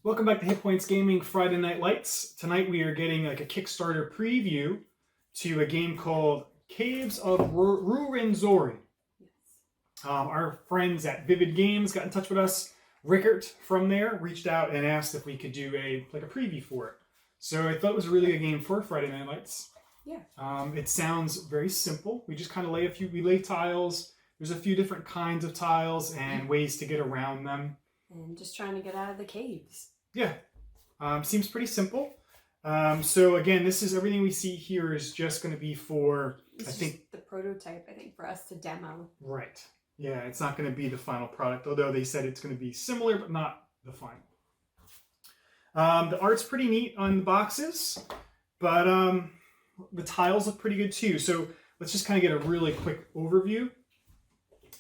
Welcome back to HitPointsGaming Friday Night Lights. Tonight we are getting like a Kickstarter preview to a game called Caves of Rwenzori. Yes. Our friends at Vivid Games got in touch with us. Rickert from there reached out and asked if we could do a preview for it. So I thought it was a really good game for Friday Night Lights. Yeah. It sounds very simple. We just kind of lay tiles. There's a few different kinds of tiles and ways to get around them. And just trying to get out of the caves. Yeah. Seems pretty simple. So again, this is everything we see here is just going to be for, I think, the prototype, for us to demo. Right. Yeah, it's not going to be the final product, although they said it's going to be similar, but not the final. The art's pretty neat on the boxes, but the tiles look pretty good too. So let's just kind of get a really quick overview.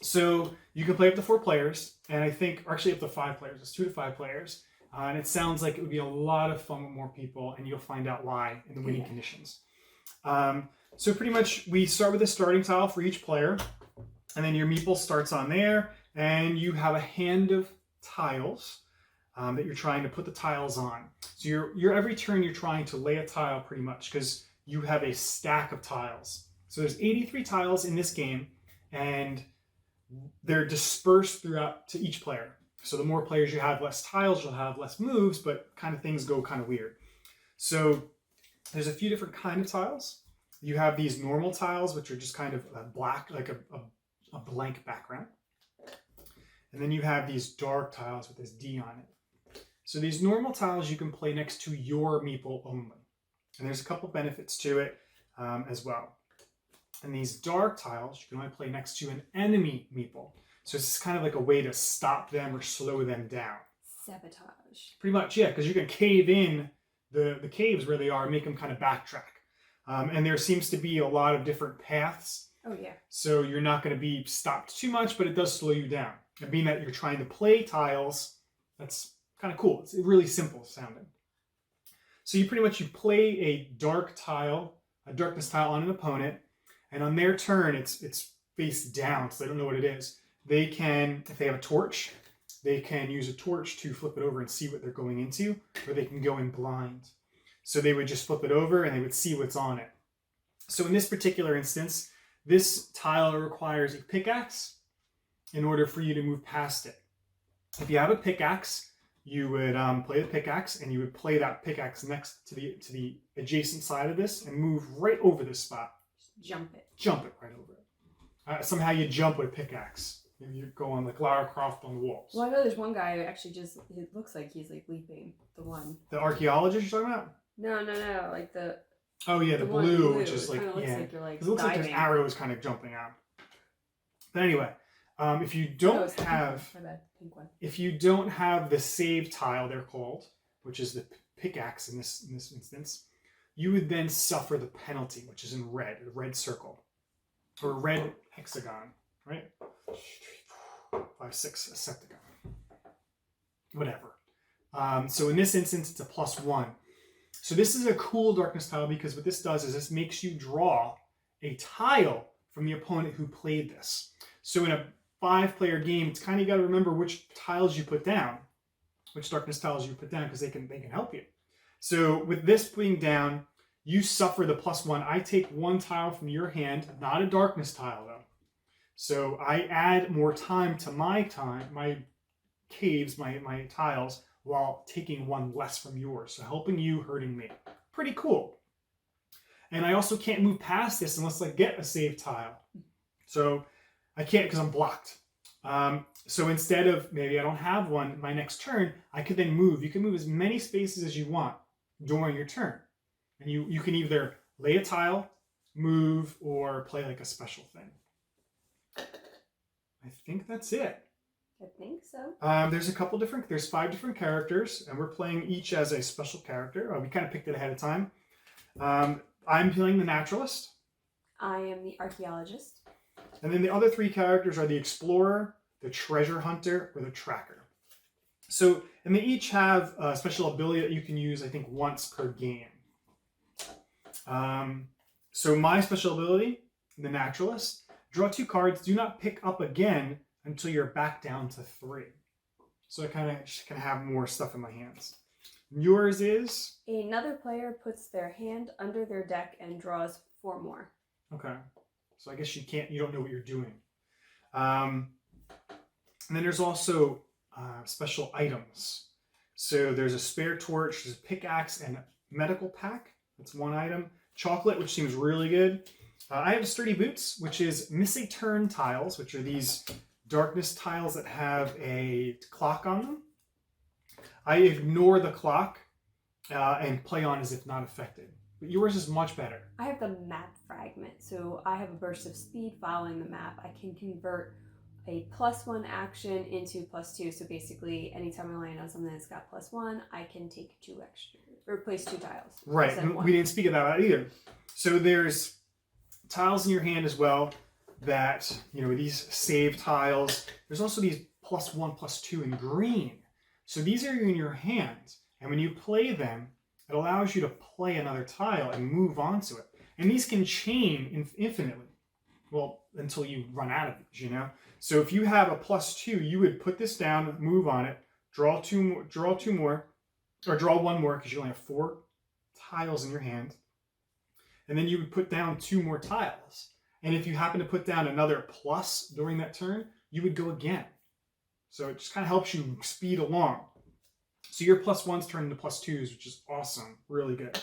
So you can play up to 4 players, and I think, actually up to 5 players. It's 2 to 5 players. And it sounds like it would be a lot of fun with more people, and you'll find out why in the winning conditions. So pretty much we start with a starting tile for each player, and then your meeple starts on there, and you have a hand of tiles that you're trying to put the tiles on. So you're every turn you're trying to lay a tile pretty much, because you have a stack of tiles. So there's 83 tiles in this game, and they're dispersed throughout to each player. So the more players you have, less tiles, you'll have less moves, but kind of things go kind of weird. So there's a few different kind of tiles. You have these normal tiles, which are just kind of black, like a blank background. And then you have these dark tiles with this D on it. So these normal tiles you can play next to your meeple only. And there's a couple benefits to it as well. And these dark tiles you can only play next to an enemy meeple. So it's kind of like a way to stop them or slow them down. Sabotage. Pretty much, yeah, because you can cave in the caves where they are and make them kind of backtrack. And there seems to be a lot of different paths. Oh, yeah. So you're not going to be stopped too much, but it does slow you down. And being that you're trying to play tiles, that's kind of cool. It's really simple sounding. So you play a darkness tile on an opponent, and on their turn, it's face down, so they don't know what it is. They can, if they have a torch, they can use a torch to flip it over and see what they're going into, or they can go in blind. So they would just flip it over and they would see what's on it. So in this particular instance, this tile requires a pickaxe in order for you to move past it. If you have a pickaxe, you would play the pickaxe, and you would play that pickaxe next to the adjacent side of this and move right over this spot. Jump it. Jump it right over it. Somehow you jump with a pickaxe. You're going like Lara Croft on the walls. Well, I know there's one guy who actually it looks like he's like leaping. The one. The archaeologist you're talking about? No. Like the. Oh yeah, the blue, which is like, like, yeah. Like you're, like, it looks like there's arrows kind of jumping out. But anyway, if you don't have, pink one. If you don't have the save tile, they're called, which is the pickaxe in this instance, you would then suffer the penalty, which is in red, the red circle, or red hexagon, right? 5, 6, a septagon. Whatever. So in this instance, it's a +1. So this is a cool darkness tile, because what this does is this makes you draw a tile from the opponent who played this. So in a 5-player game, it's kind of got to remember which tiles you put down, which darkness tiles you put down, because they can help you. So with this being down, you suffer the +1. I take 1 tile from your hand, not a darkness tile though. So I add more time to my caves, my tiles, while taking 1 less from yours. So helping you, hurting me. Pretty cool. And I also can't move past this unless I get a save tile. So I can't, because I'm blocked. So instead of, maybe I don't have one my next turn, I could then move. You can move as many spaces as you want during your turn. And you can either lay a tile, move, or play like a special thing. I think that's it. I think so. There's 5 different characters, and we're playing each as a special character. We kind of picked it ahead of time. I'm playing the naturalist. I am the archaeologist. And then the other 3 characters are the explorer, the treasure hunter, or the tracker. So, and they each have a special ability that you can use, I think, once per game. So my special ability, the naturalist, draw 2 cards, do not pick up again until you're back down to 3. so I kind of just can have more stuff in my hands. Yours is? Another player puts their hand under their deck and draws 4 more. Okay. So I guess you don't know what you're doing. And then there's also special items. So there's a spare torch, there's a pickaxe, and a medical pack. That's one item. Chocolate, which seems really good. I have sturdy boots, which is miss a turn tiles, which are these darkness tiles that have a clock on them. I ignore the clock and play on as if not affected. But yours is much better. I have the map fragment, so I have a burst of speed following the map. I can convert a +1 action into +2. So basically, anytime I land on something that's got +1, I can take 2 extra, or place 2 tiles. Right, we didn't speak about that either. So there's tiles in your hand as well that, these save tiles. There's also these +1, +2 in green. So these are in your hand. And when you play them, it allows you to play another tile and move on to it. And these can chain infinitely. Well, until you run out of these, So if you have a +2, you would put this down, move on it, draw two more, or draw 1 more because you only have 4 tiles in your hand. And then you would put down 2 more tiles. And if you happen to put down another plus during that turn, you would go again. So it just kind of helps you speed along. So your +1s turn into +2s, which is awesome. Really good.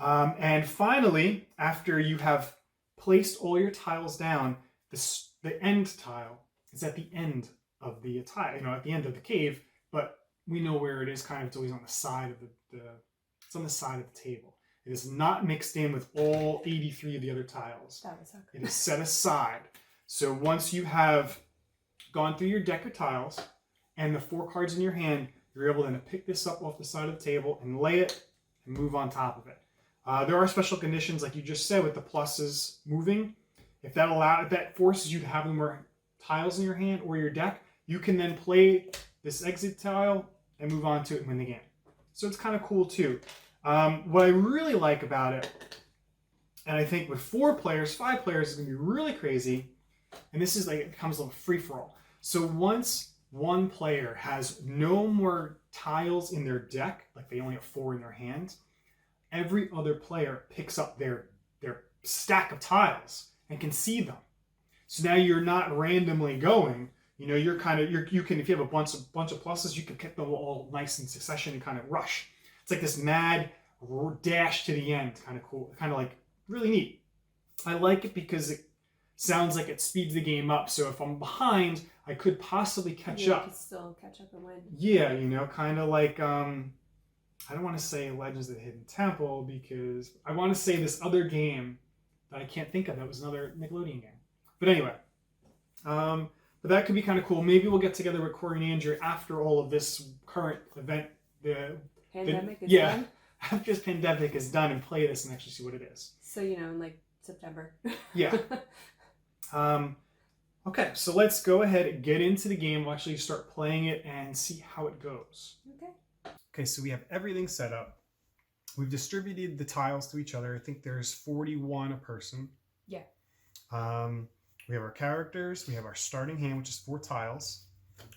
And finally, after you have placed all your tiles down, the end tile is at the end of the tile, at the end of the cave, but we know where it is kind of. It's always on the side of it's on the side of the table. It is not mixed in with all 83 of the other tiles. That was okay. It is set aside. So once you have gone through your deck of tiles and the 4 cards in your hand, you're able then to pick this up off the side of the table and lay it and move on top of it. There are special conditions, like you just said, with the pluses moving. If that forces you to have more tiles in your hand or your deck, you can then play this exit tile and move on to it and win the game. So it's kind of cool too. What I really like about it, and I think with 4 players, 5 players is going to be really crazy, and this is it becomes a free-for-all. So once one player has no more tiles in their deck, like they only have 4 in their hand, every other player picks up their stack of tiles and can see them. So now you're not randomly going. You can, if you have a bunch of pluses, you can pick them all nice in succession and kind of rush. It's like this mad dash to the end, kind of cool, kind of like really neat. I like it because it sounds like it speeds the game up. So if I'm behind, I could possibly catch up. You could still catch up and win. Yeah, kind of like, I don't want to say Legends of the Hidden Temple because I want to say this other game that I can't think of. That was another Nickelodeon game. But anyway, but that could be kind of cool. Maybe we'll get together with Corey and Andrew after all of this current event. Pandemic is done? After this pandemic is done and play this and actually see what it is. So, in September. Yeah. Okay, so let's go ahead and get into the game. We'll actually start playing it and see how it goes. Okay, so we have everything set up. We've distributed the tiles to each other. I think there's 41 a person. Yeah. We have our characters. We have our starting hand, which is 4 tiles.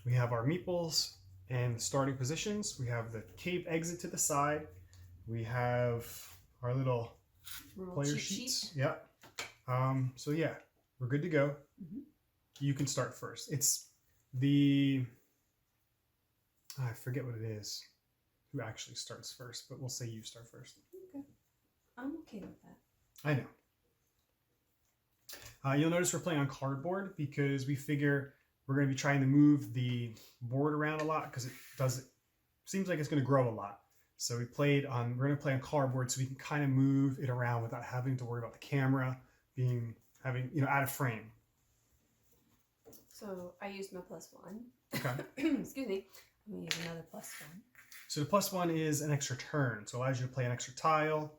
We have our meeples and starting positions. We have the cave exit to the side. We have our little player sheets. Yeah. So yeah, we're good to go. Mm-hmm. You can start first. It's I forget what it is. Who actually starts first, but we'll say you start first. Okay. I'm okay with that. I know. You'll notice we're playing on cardboard because we figure we're going to be trying to move the board around a lot because it seems like it's going to grow a lot. So we're going to play on cardboard so we can kind of move it around without having to worry about the camera having out of frame. So I used my +1. Okay. Excuse me. I'm going to use another +1. So the +1 is an extra turn. So it allows you to play an extra tile.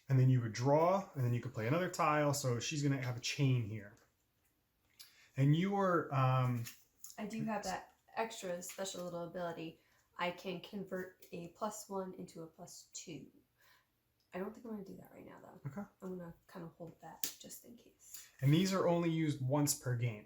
And then you would draw, and then you could play another tile. So she's going to have a chain here. And you were... I do have that extra special little ability. I can convert a +1 into a +2. I don't think I'm going to do that right now, though. Okay. I'm going to kind of hold that just in case. And these are only used once per game.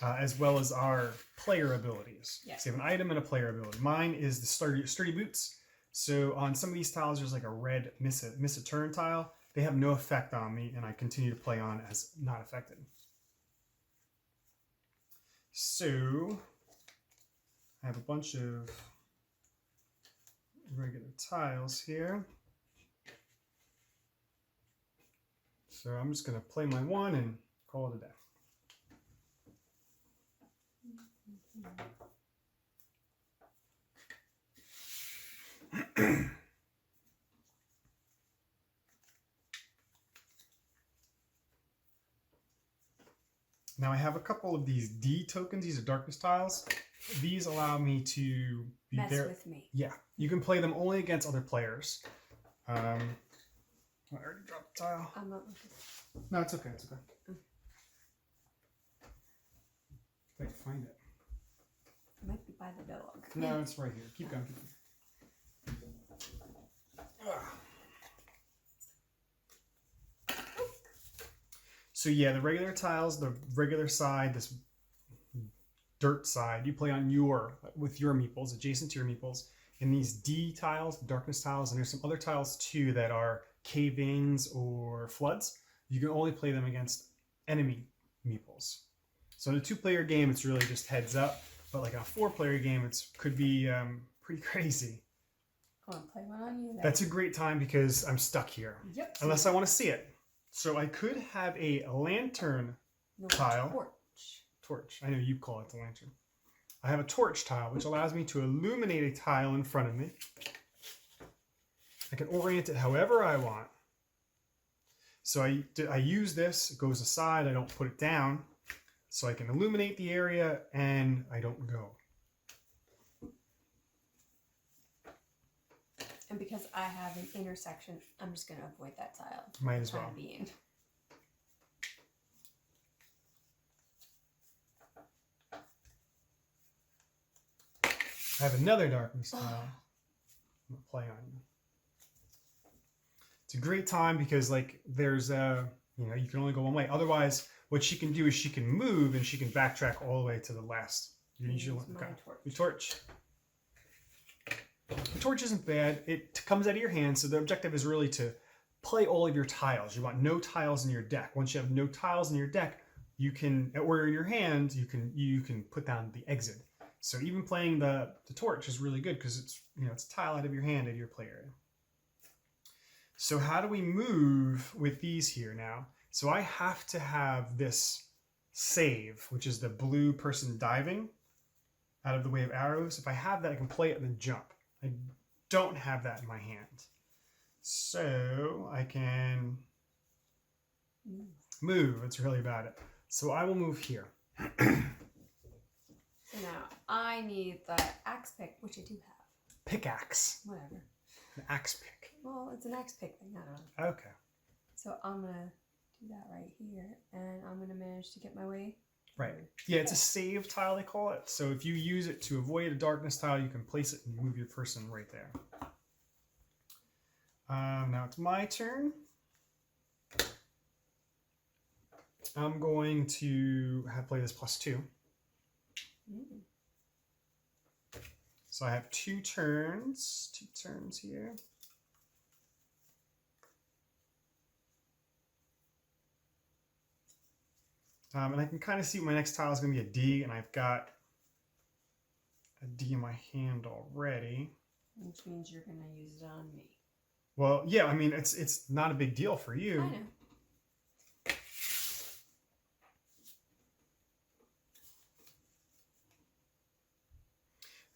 as well as our player abilities. Yeah. So you have an item and a player ability. Mine is the sturdy boots. So on some of these tiles, there's like a red miss a turn tile. They have no effect on me, and I continue to play on as not affected. So I have a bunch of regular tiles here. So I'm just going to play my one and call it a day. Now I have a couple of these D tokens. These are darkness tiles. These allow me to be Mess there. with me. Yeah, you can play them only against other players. I already dropped the tile. I'm not looking. No, it's okay. It's okay. If I can find it. It might be by the dog. No, it's right here. Keep going. Keep going. So yeah, the regular tiles, the regular side, this dirt side, you play on with your meeples, adjacent to your meeples. And these D tiles, darkness tiles, and there's some other tiles too that are cave-ins or floods. You can only play them against enemy meeples. So in a 2-player game, it's really just heads up. But like in a 4-player game, it could be pretty crazy. Go on, play one on you then. That's a great time because I'm stuck here. Yep. Unless I want to see it. So I could have a lantern tile. Torch. I know you call it the lantern. I have a torch tile, which allows me to illuminate a tile in front of me. I can orient it however I want. So I use this, it goes aside, I don't put it down. So I can illuminate the area and I don't go. And because I have an intersection, I'm just going to avoid that tile. Might as well. Being. I have another darkness tile. I'm going to play on you. It's a great time because like there's you can only go one way. Otherwise, what she can do is she can move and she can backtrack all the way to the last. Your torch. The torch isn't bad. It comes out of your hand, so the objective is really to play all of your tiles. You want no tiles in your deck. Once you have no tiles in your deck, you can, or in your hand, you can put down the exit. So even playing the torch is really good because it's it's a tile out of your hand into your play area. So how do we move with these here now? So I have to have this save, which is the blue person diving out of the way of arrows. If I have that, I can play it and then jump. I don't have that in my hand. So I can move. It's really about it. So I will move here. So now I need the axe pick, which I do have. Pickaxe. Whatever. An axe pick. Well, it's an axe pick thing. I don't know. Okay. So I'm going to do that right here, and I'm going to manage to get my way. Right. Yeah, it's a save tile, they call it. So if you use it to avoid a darkness tile, you can place it and move your person right there. Now it's my turn. I'm going to play this +2. So I have 2 turns. 2 turns here. And I can kind of see my next tile is going to be a D, and I've got a D in my hand already. Which means you're going to use it on me. Well, yeah, I mean, it's not a big deal for you. I know.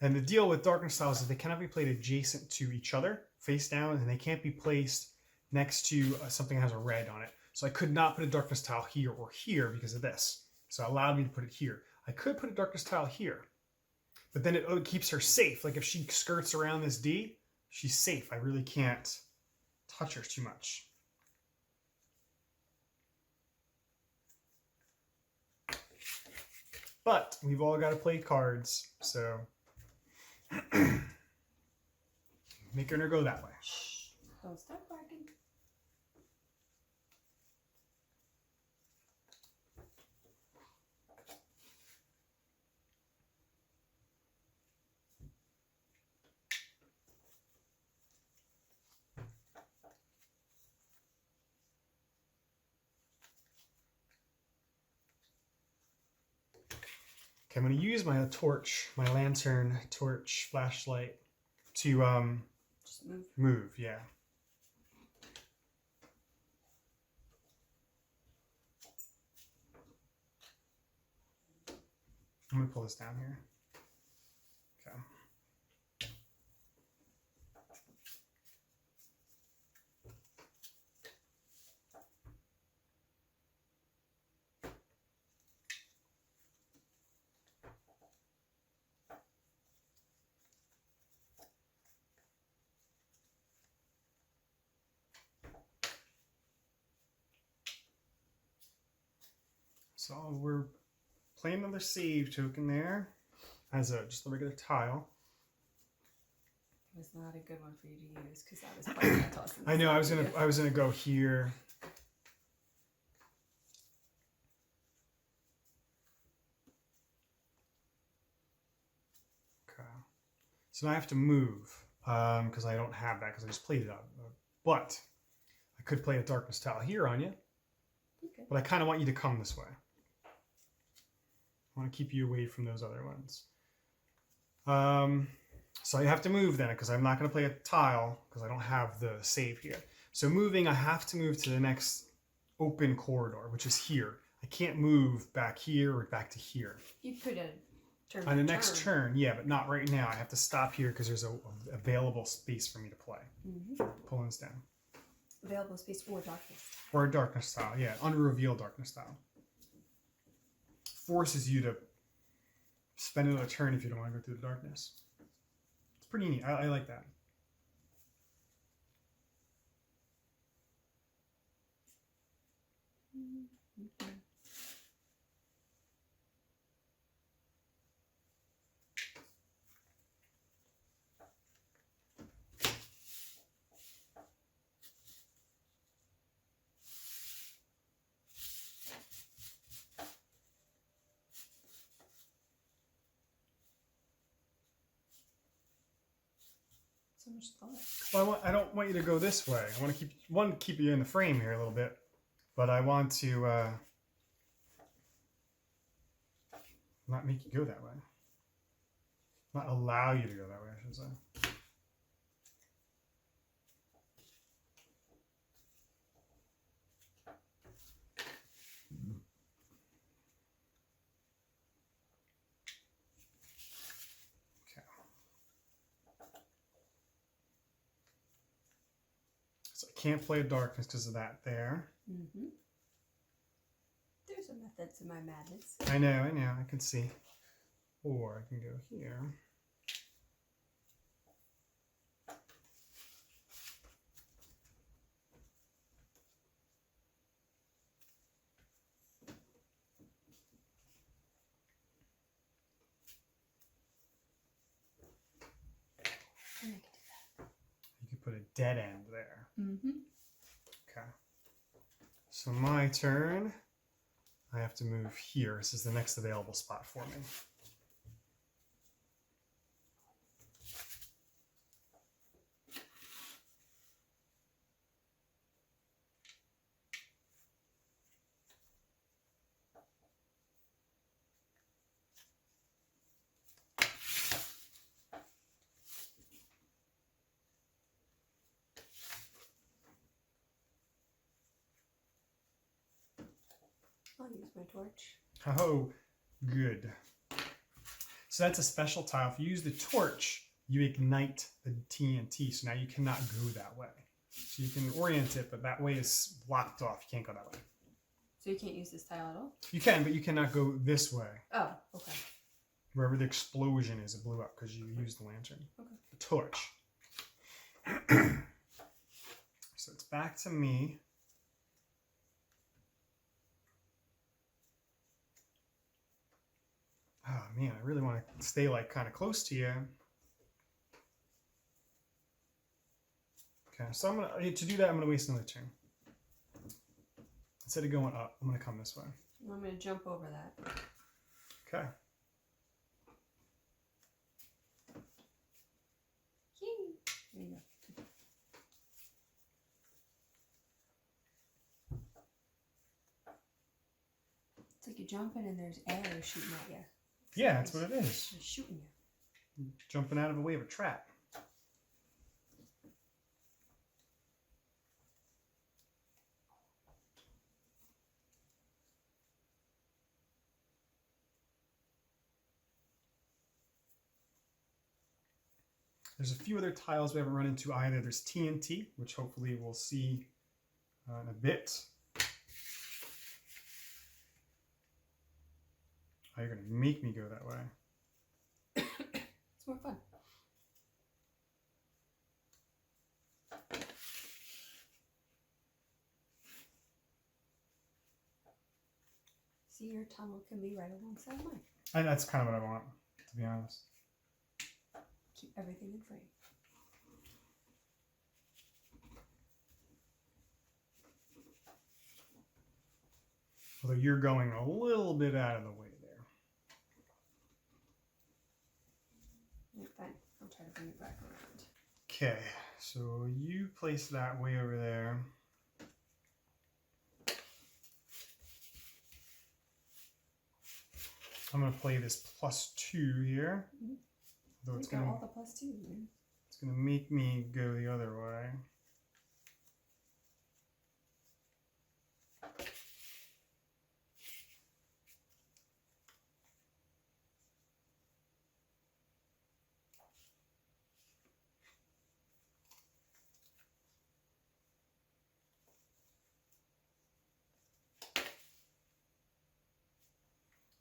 And the deal with darkness tiles is they cannot be played adjacent to each other, face down, and they can't be placed next to something that has a red on it. So I could not put a darkness tile here or here because of this. So it allowed me to put it here. I could put a darkness tile here, but then it keeps her safe. Like if she skirts around this D, she's safe. I really can't touch her too much. But we've all got to play cards, so making her go that way. Shh. Don't stop barking. Okay, I'm going to use my torch, my lantern, torch, flashlight to Just move. move, yeah. I'm going to pull this down here. Okay. So we're playing another save token there as just a regular tile. It was not a good one for you to use because that was part of my toss. I know. I was gonna go here. Okay. So now I have to move because I don't have that because I just played it out. But I could play a darkness tile here on you. Okay. But I kind of want you to come this way. I want to keep you away from those other ones. So I have to move then because I'm not going to play a tile because I don't have the save here. So moving, I have to move to the next open corridor, which is here. I can't move back here or back to here. You could have turned On the next turn, yeah, but not right now. I have to stop here because there's a available space for me to play. Mm-hmm. Pulling this down. Available space or darkness. Or a darkness style, yeah, unrevealed darkness style. Forces you to spend another turn if you don't want to go through the darkness. It's pretty neat. I like that. Mm-hmm. So much thought. Well, I don't want you to go this way. I want to keep you in the frame here a little bit, but I want to not make you go that way. Not allow you to go that way, I should say. Okay. So I can't play darkness because of that there. Mm-hmm. There's a method to my madness. I know, I can see. Or I can go here. And I can do that. You could put a dead end there. Mm-hmm. Okay. So my turn. I have to move here. This is the next available spot for me. I'll use my torch. Oh, good. So that's a special tile. If you use the torch, you ignite the TNT. So now you cannot go that way. So you can orient it, but that way is blocked off. You can't go that way. So you can't use this tile at all? You can, but you cannot go this way. Oh, okay. Wherever the explosion is, it blew up because you used the lantern. Okay. The torch. So it's back to me. Oh man, I really want to stay like kind of close to you. Okay, so to do that, I'm gonna waste another turn. Instead of going up, I'm gonna come this way. Well, I'm going to jump over that. Okay. Yay. There you go. It's like you're jumping and there's air shooting at you. Yeah, that's what it is. I'm shooting you. Jumping out of a way of a trap. There's a few other tiles we haven't run into either. There's TNT, which hopefully we'll see in a bit. Oh, you're going to make me go that way. It's more fun. See, your tunnel can be right alongside mine. And that's kind of what I want, to be honest. Keep everything in frame. Although you're going a little bit out of the way there. Yeah, fine. I'll try to bring it back around. Okay, so you place that way over there. I'm going to play this +2 here. Mm-hmm. Though it's got going all the +2s, man. It's going to make me go the other way.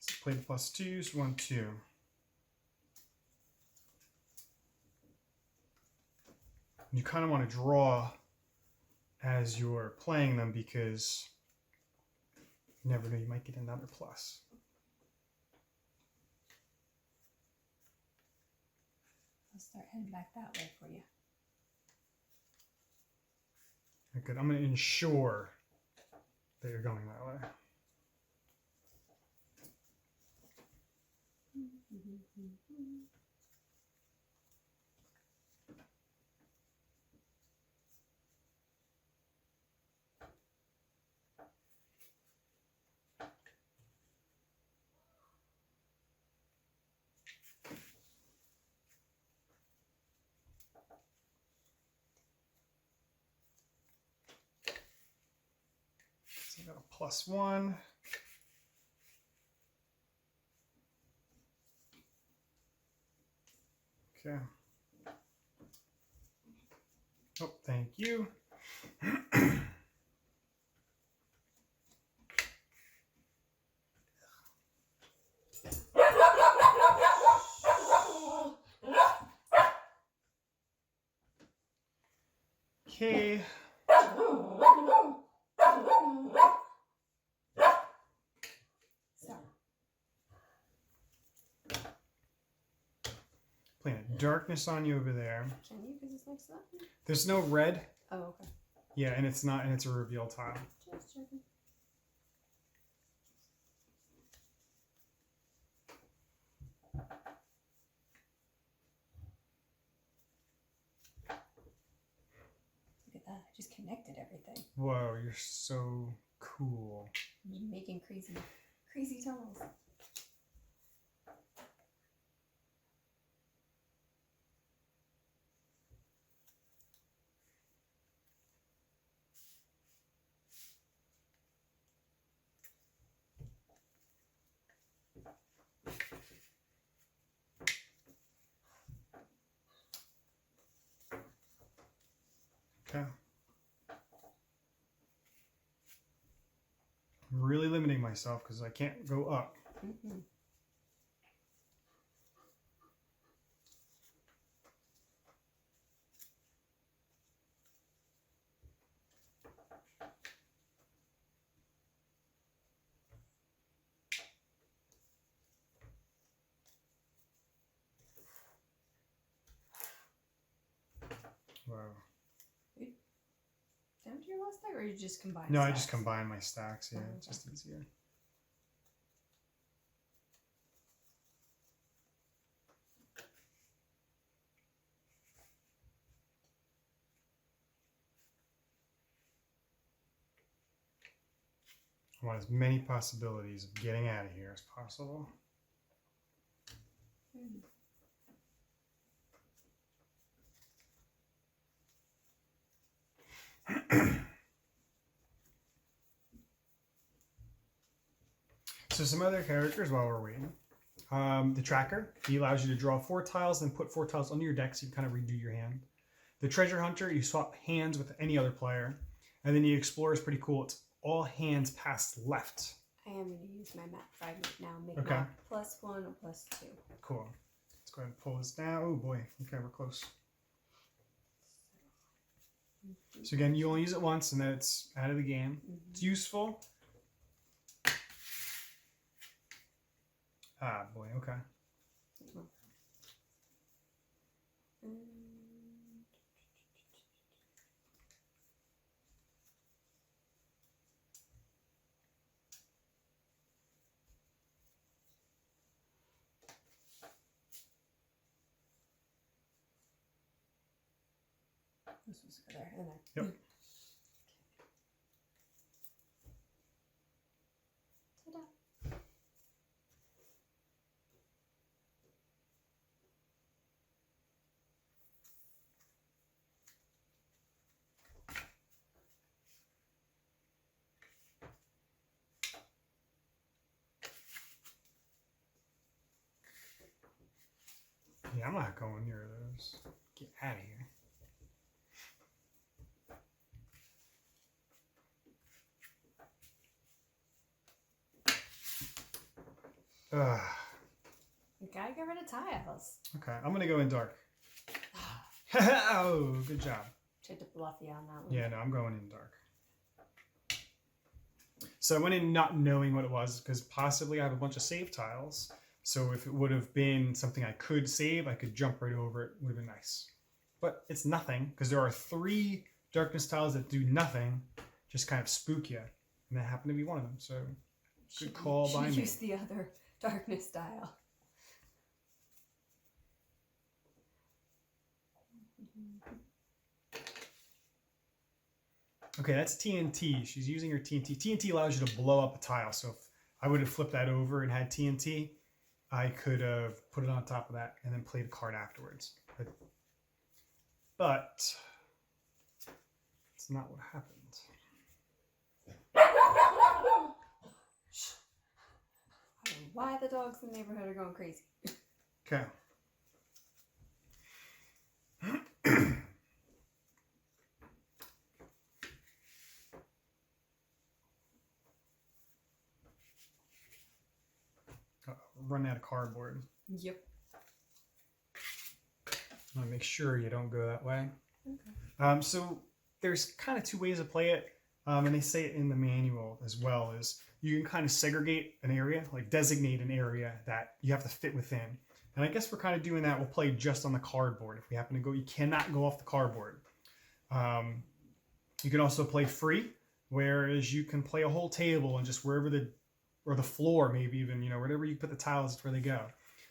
So play the +2s, 1, 2. You kind of want to draw as you're playing them because you never know, you might get another plus. I'll start heading back that way for you. Good. I'm going to ensure that you're going that way. So I got a +1. Okay. Oh, thank you. Okay. Stop. Playing a darkness on you over there. Can you? Because it's next to that. There's no red. Oh, okay. Yeah, and it's not, and it's a reveal tile. Just checking. Look at that. I just connected everything. Whoa, you're so cool. I'm making crazy, crazy tunnels. Okay. I'm really limiting myself because I can't go up. Mm-hmm. Wow. Down to your last stack, or you just combine? No, I stacks? just combine my stacks. Yeah, Oh, it's okay. just easier. I want as many possibilities of getting out of here as possible. So some other characters while we're waiting. The tracker, he allows you to draw 4 tiles and put 4 tiles under your deck so you kind of redo your hand. The treasure hunter, you swap hands with any other player. And then the explorer is pretty cool. It's all hands past left. I am going to use my map fragment now. Make Okay. map +1 or +2. Cool. Let's go ahead and pull this down. Oh boy, okay, we're close. So again, you only use it once and then it's out of the game. It's useful. Ah, boy, okay. This was there and there. Yep. Ta-da. Yeah, I'm not going near those. Get out of here. Ugh. You gotta get rid of tiles. Okay, I'm gonna go in dark. Oh, good job. Tried to bluff you on that one. Yeah, no, I'm going in dark. So I went in not knowing what it was because possibly I have a bunch of save tiles. So if it would have been something I could save, I could jump right over it. Would have been nice. But it's nothing because there are 3 darkness tiles that do nothing, just kind of spook you. And that happened to be one of them. So good call by me. Use the other darkness tile. Okay, that's TNT. She's using her TNT. TNT allows you to blow up a tile. So if I would have flipped that over and had TNT, I could have put it on top of that and then played a card afterwards. But it's not what happened. I don't know why the dogs in the neighborhood are going crazy. Okay. Run out of cardboard. Yep. I want to make sure you don't go that way. Okay. So there's kind of 2 ways to play it, and they say it in the manual as well, is you can kind of segregate an area, like designate an area that you have to fit within. And I guess we're kind of doing that. We'll play just on the cardboard. If we happen to go, you cannot go off the cardboard. You can also play free, whereas you can play a whole table and just wherever or the floor, maybe even, wherever you put the tiles, that's where they go.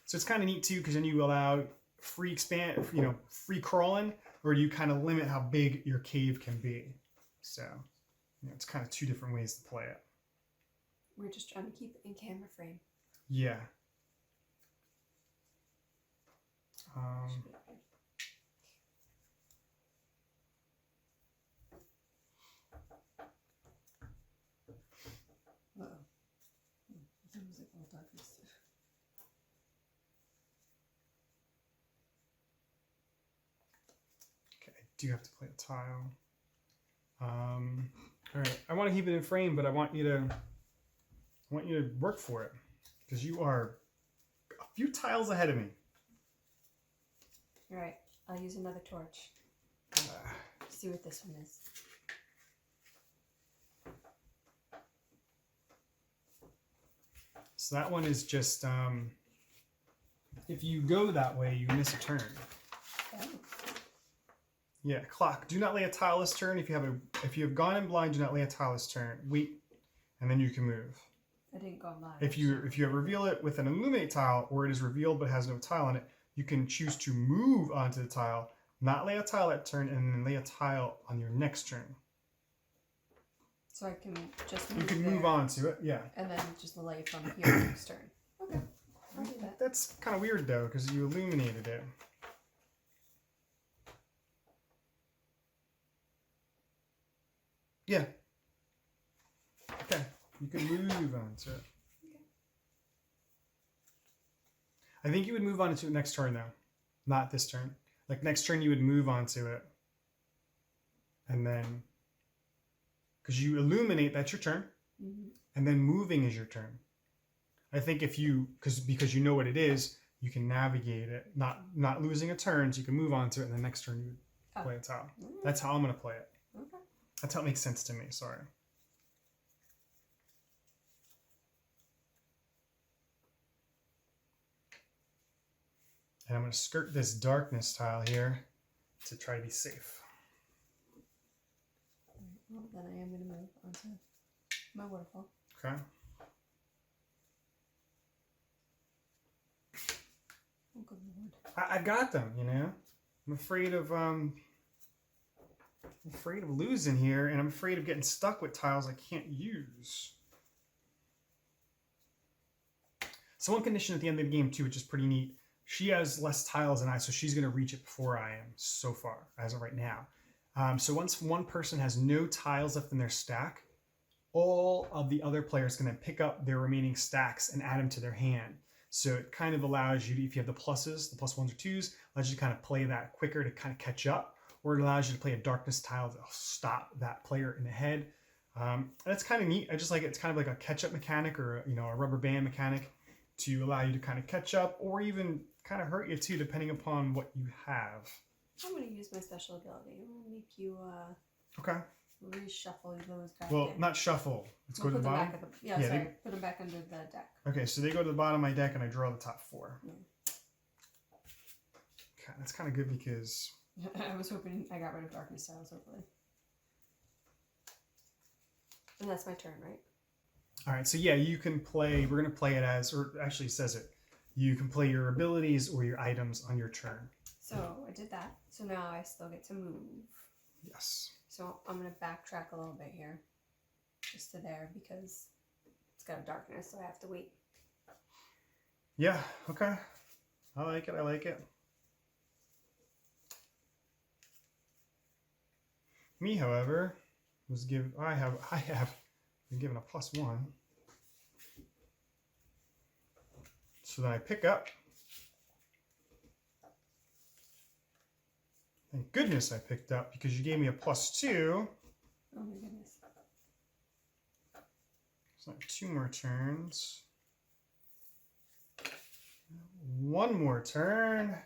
So it's kind of neat too, because then you allow free free crawling, or you kind of limit how big your cave can be. So, it's kind of 2 different ways to play it. We're just trying to keep it in camera frame. Yeah. Okay, I do have to play a tile. All right, I want to keep it in frame, but I want you to work for it because you are a few tiles ahead of me. All right, I'll use another torch. See what this one is. So that one is just if you go that way, you miss a turn. Oh. Yeah, clock. Do not lay a tile this turn. If you have gone in blind, do not lay a tile this turn. Wait, and then you can move. I didn't go blind. If you reveal it with an illuminate tile, or it is revealed but has no tile on it, you can choose to move onto the tile, not lay a tile that turn, and then lay a tile on your next turn. So I can just move You can there, move on to it, yeah. and then just lay from here next turn. Okay, I'll do that. That's kind of weird though, because you illuminated it. Yeah. Okay. You can move on to it. Okay. I think you would move on to it next turn though. Not this turn. Like next turn you would move on to it. And then, because you illuminate, that's your turn. Mm-hmm. And then moving is your turn. I think if you, because you know what it is, you can navigate it, not losing a turn, so you can move on to it, and the next turn you would play a tile. Mm-hmm. That's how I'm going to play it. Okay. That's how it makes sense to me, sorry. And I'm going to skirt this darkness tile here to try to be safe. Well, then I am going to move onto my waterfall. Okay. Oh, good Lord. I got them, you know. I'm afraid of losing here, and I'm afraid of getting stuck with tiles I can't use. So one condition at the end of the game too, which is pretty neat. She has less tiles than I, so she's going to reach it before I am so far, as of right now. So once one person has no tiles left in their stack, all of the other players can then pick up their remaining stacks and add them to their hand. So it kind of allows you, if you have the pluses, the plus ones or twos, allows you to kind of play that quicker to kind of catch up, or it allows you to play a darkness tile to stop that player in the head. That's kind of neat. I just like it. It's kind of like a catch-up mechanic, or a rubber band mechanic to allow you to kind of catch up, or even kind of hurt you too, depending upon what you have. I'm going to use my special ability. I'm going to make you okay. Reshuffle those back Well, in. Not shuffle. Let's go to the bottom. Put them back under the deck. Okay, so they go to the bottom of my deck and I draw the top four. Yeah. Okay, that's kind of good because... I was hoping I got rid of darkness tiles, hopefully. And that's my turn, right? All right, so yeah, you can play... We're going to play it as... Or actually it says it. You can play your abilities or your items on your turn. So I did that. So now I still get to move. Yes. So I'm going to backtrack a little bit here. Just to there because it's got a darkness, so I have to wait. Yeah, okay. I like it, I like it. Me, however, I have been given a +1. So then I pick up. Thank goodness I picked up because you gave me a +2. Oh my goodness. So 2 more turns. 1 more turn.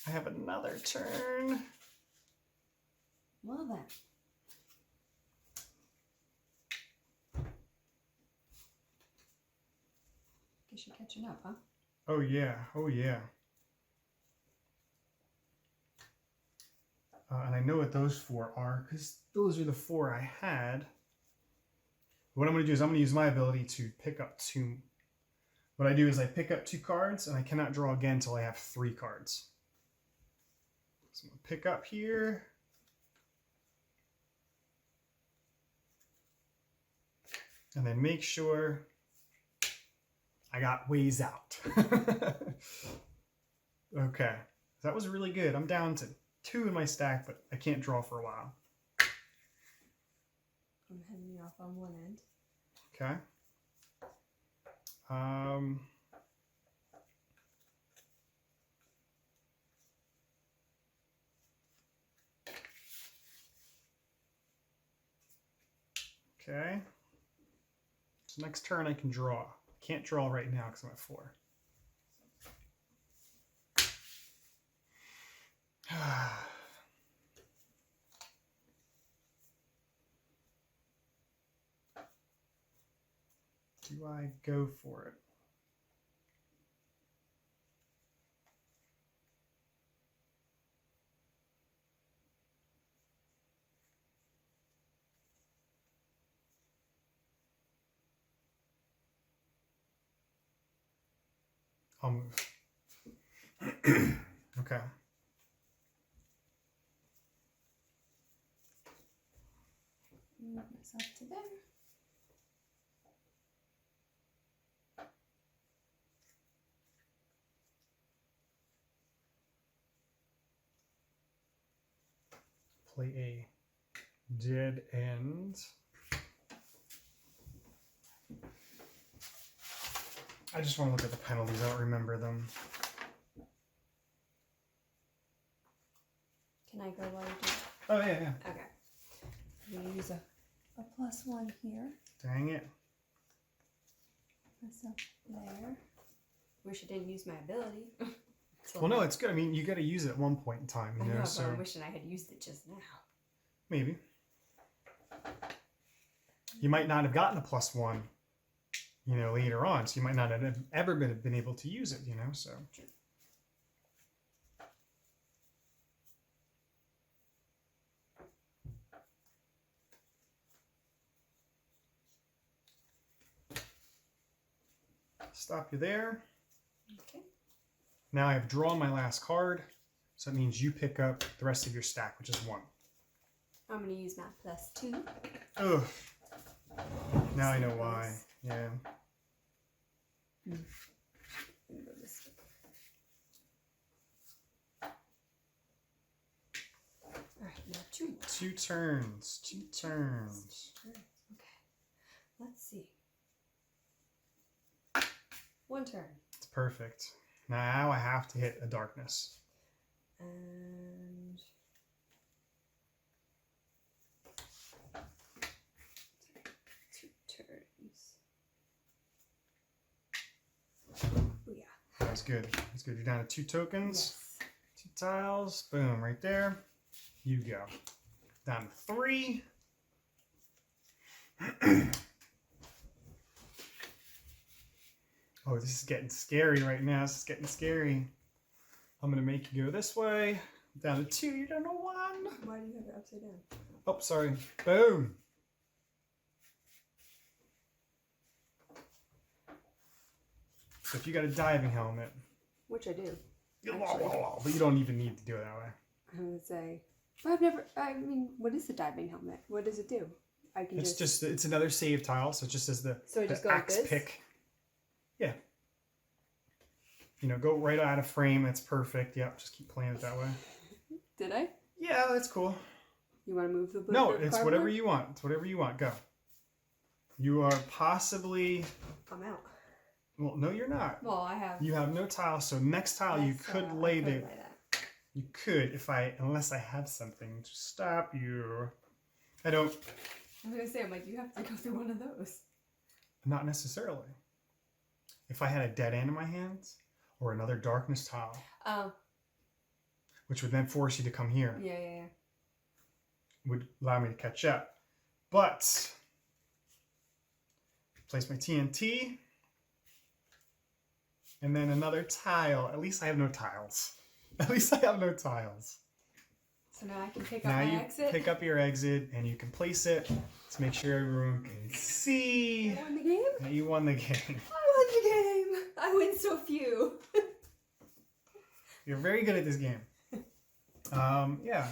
I have another turn. Well then. Guess you're catching up, huh? Oh yeah, oh yeah. And I know what those 4 are because those are the 4 I had. What I'm going to do is I'm going to use my ability to pick up 2. What I do is I pick up 2 cards and I cannot draw again until I have 3 cards. So I'm going to pick up here. And then make sure I got ways out. Okay. That was really good. I'm down to 2 in my stack, but I can't draw for a while. I'm heading off on one end. Okay. Okay. So next turn I can draw. Can't draw right now because I'm at 4. Do I go for it? I'll move. Okay. Move myself to there. Play a dead end. I just want to look at the penalties. I don't remember them. Can I go while you do that? Oh, yeah. Okay. I'm going to use a +1 here. Dang it. Myself there. Wish I didn't use my ability. Well, no, it's good. I mean, you got to use it at one point in time, you I know, know, so but I'm wishing I had used it just now. maybe. You might not have gotten a +1, you know, later on, so you might not have ever been able to use it, you know, so. True. Stop you there. Okay. Now I've drawn my last card, so that means you pick up the rest of your stack, which is 1. I'm going to use my +2. Ugh. Now I know why. Yeah. Go this way. Alright, now 2. 2 turns. 2 turns. Okay. Let's see. 1 turn. It's perfect. Now I have to hit a darkness. And 2 turns. Oh yeah. That's good. That's good. You're down to 2 tokens. Yes. 2 tiles. Boom, right there. You go. Down to 3. Oh, this is getting scary right now. This is getting scary. I'm going to make you go this way. Down to 2. You're down to 1. Why do you have it upside down? Oh, sorry. Boom. So if you got a diving helmet, Which I do. but you don't even need to do it that way. I would say, but I've never. I mean, what is the diving helmet? What does it do? I can It's just it's another save tile, so it just says the, So I just the go like axe this? pick. Yeah. You know, go right out of frame. That's perfect. Yep, just keep playing it that way. Did I? Yeah, that's cool. You want to move the blue? No, it's whatever you want. It's whatever you want. Go. You are possibly. I'm out. Well, no, you're not. Well, I have. You have no tile, so next tile you Yes, could I lay could the. lay that. You could unless I have something to stop you. I don't. I was gonna say, I'm like, you have to go through one of those. Not necessarily. If I had a dead end in my hands or another darkness tile, Oh. which would then force you to come here, Yeah. would allow me to catch up. But place my TNT and then another tile. At least I have no tiles. At least I have no tiles. So now I can pick up Now my you exit. pick up your exit and you can place it to make sure everyone can see I won the game. that you won the game. I won the game. I win so few. You're very good at this game. Yeah,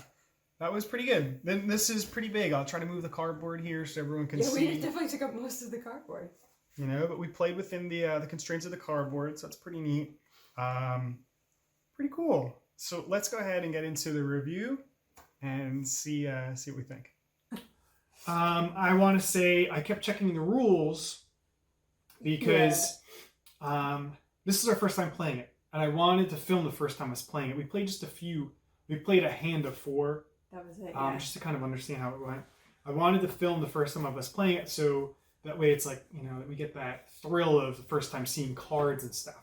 that was pretty good. Then this is pretty big. I'll try to move the cardboard here so everyone can We see. definitely took up most of the cardboard. You know, but we played within the constraints of the cardboard, so that's pretty neat. Pretty cool. So let's go ahead and get into the review and see what we think. I want to say I kept checking the rules because this is our first time playing it, and I wanted to film the first time I was playing it. We played just a few. We played a hand of 4. That was it. Yeah. Just to kind of understand how it went. I wanted to film the first time of us playing it, so that way it's like, you know, that we get that thrill of the first time seeing cards and stuff.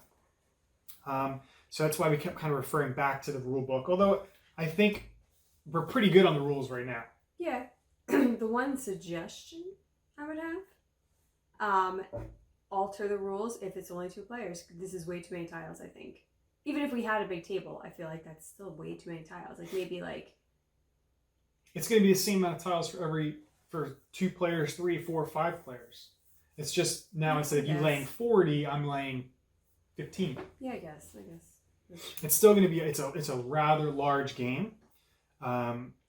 So that's why we kept kind of referring back to the rule book. Although I think we're pretty good on the rules right now. Yeah. The one suggestion I would have, alter the rules if it's only 2 players. This is way too many tiles, I think. Even if we had a big table, I feel like that's still way too many tiles. Like maybe like... It's going to be the same amount of tiles for 2 players, 3, 4, 5 players. It's just now instead of you laying 40, I'm laying 15. Yeah, I guess. It's still going to be, it's a rather large game.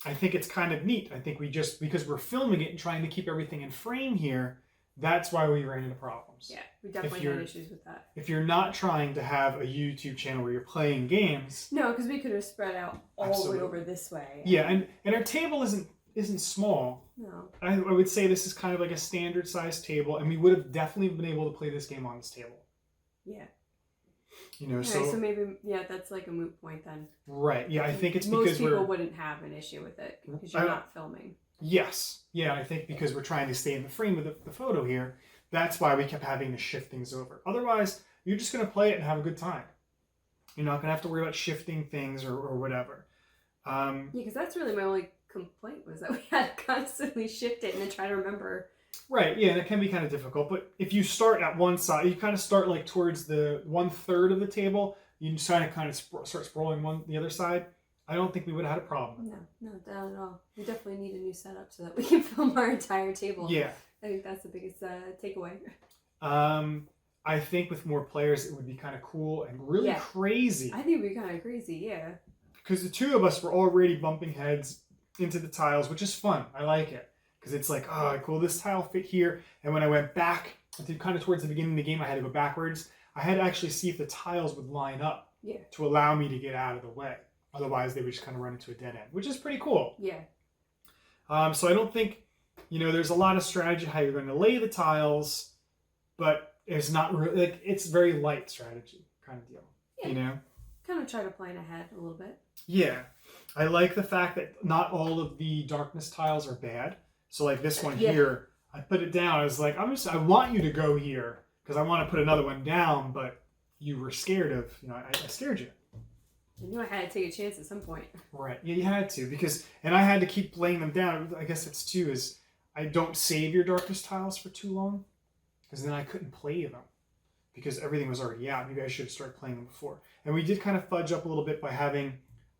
I think it's kind of neat. I think we just, because we're filming it and trying to keep everything in frame here, that's why we ran into problems. Yeah, we definitely had issues with that. If you're not trying to have a YouTube channel where you're playing games... No, because we could have spread out all the way over this way. Yeah, and our table isn't small. No. I would say this is kind of like a standard sized table, and we would have definitely been able to play this game on this table. Yeah. You know, so maybe, yeah, that's like a moot point then. Right, yeah, I think it's because most people wouldn't have an issue with it because you're not filming. Yes, yeah, I think because we're trying to stay in the frame of the photo here, that's why we kept having to shift things over. Otherwise, you're just going to play it and have a good time. You're not going to have to worry about shifting things or whatever. Yeah, because that's really my only complaint was that we had to constantly shift it and then try to remember. Right, yeah, and it can be kind of difficult. But if you start at one side, you kind of start like towards the 1/3 of the table. You just kind of start sprawling the other side. I don't think we would have had a problem. No, not at all. We definitely need a new setup so that we can film our entire table. Yeah. I think that's the biggest takeaway. I think with more players, it would be kind of cool and really crazy. I think it would be kind of crazy, yeah. Because the two of us were already bumping heads into the tiles, which is fun. I like it. Because it's like, oh, cool, this tile fit here. And when I went back, kind of towards the beginning of the game, I had to go backwards. I had to actually see if the tiles would line up to allow me to get out of the way. Otherwise, they would just kind of run into a dead end, which is pretty cool. Yeah. So I don't think, there's a lot of strategy how you're going to lay the tiles, but it's not really, like, it's very light strategy kind of deal, Yeah. Kind of try to plan ahead a little bit. Yeah. I like the fact that not all of the darkness tiles are bad. So like this one here, I put it down. I was like, I want you to go here because I want to put another one down, but you were scared of, I scared you. I knew I had to take a chance at some point. Right. Yeah, you had to and I had to keep laying them down. I guess that's too is I don't save your darkness tiles for too long because then I couldn't play them because everything was already out. Maybe I should have started playing them before. And we did kind of fudge up a little bit by having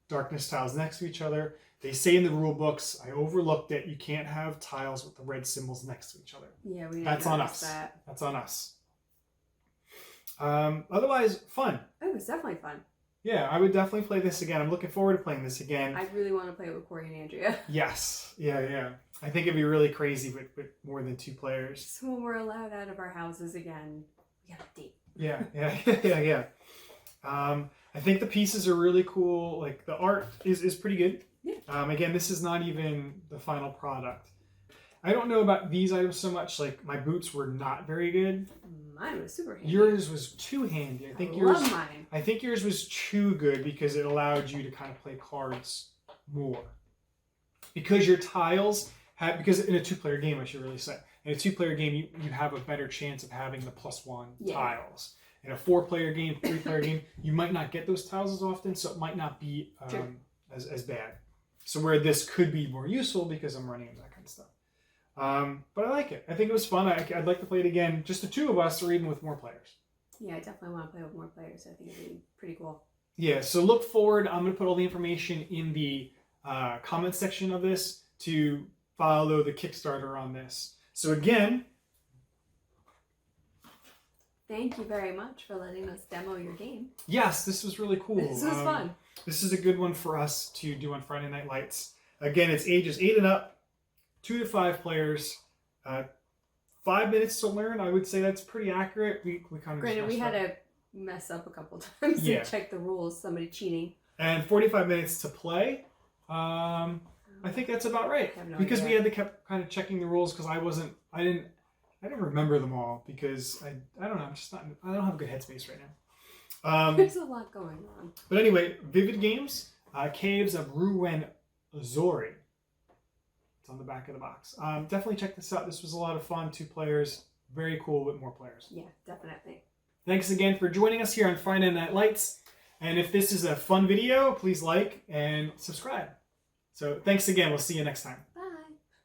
darkness tiles next to each other. They say in the rule books, I overlooked it, you can't have tiles with the red symbols next to each other. Yeah, we That's on us. That's on us. Otherwise, fun. Oh, it was definitely fun. Yeah, I would definitely play this again. I'm looking forward to playing this again. I really want to play it with Corey and Andrea. Yes. Yeah. I think it'd be really crazy with more than 2 players. So when we're allowed out of our houses again, we have a date. Yeah. I think the pieces are really cool. Like the art is pretty good. Yeah. Again, this is not even the final product. I don't know about these items so much. Like my boots were not very good. Mine was super handy. Yours was too handy. I love mine. I think yours was too good because it allowed you to kind of play cards more. Because your tiles because in a 2-player game, I should really say, in a 2-player game, you have a better chance of having the +1 tiles. In a 4-player game, 3-player game, you might not get those tiles as often, so it might not be as bad. So where this could be more useful because I'm running that kind of stuff. But I like it. I think it was fun. I'd like to play it again, just the 2 of us or even with more players. Yeah, I definitely want to play with more players. I think it'd be pretty cool. Yeah, so look forward. I'm going to put all the information in the comment section of this to follow the Kickstarter on this. So again, thank you very much for letting us demo your game. Yes, this was really cool. This was fun. This is a good one for us to do on Friday Night Lights. Again, it's ages 8 and up, 2 to 5 players, 5 minutes to learn. I would say that's pretty accurate. We kind of granted we had to mess up a couple times and check the rules. Somebody cheating. And 45 minutes to play. I think that's about right because we had to keep kind of checking the rules because I didn't remember them all because I don't know. I don't have a good headspace right now. There's a lot going on. But anyway, Vivid Games, Caves of Rwenzori. It's on the back of the box. Definitely check this out. This was a lot of fun. 2 players. Very cool with more players. Yeah, definitely. Thanks again for joining us here on Friday Night Lights. And if this is a fun video, please like and subscribe. So thanks again. We'll see you next time.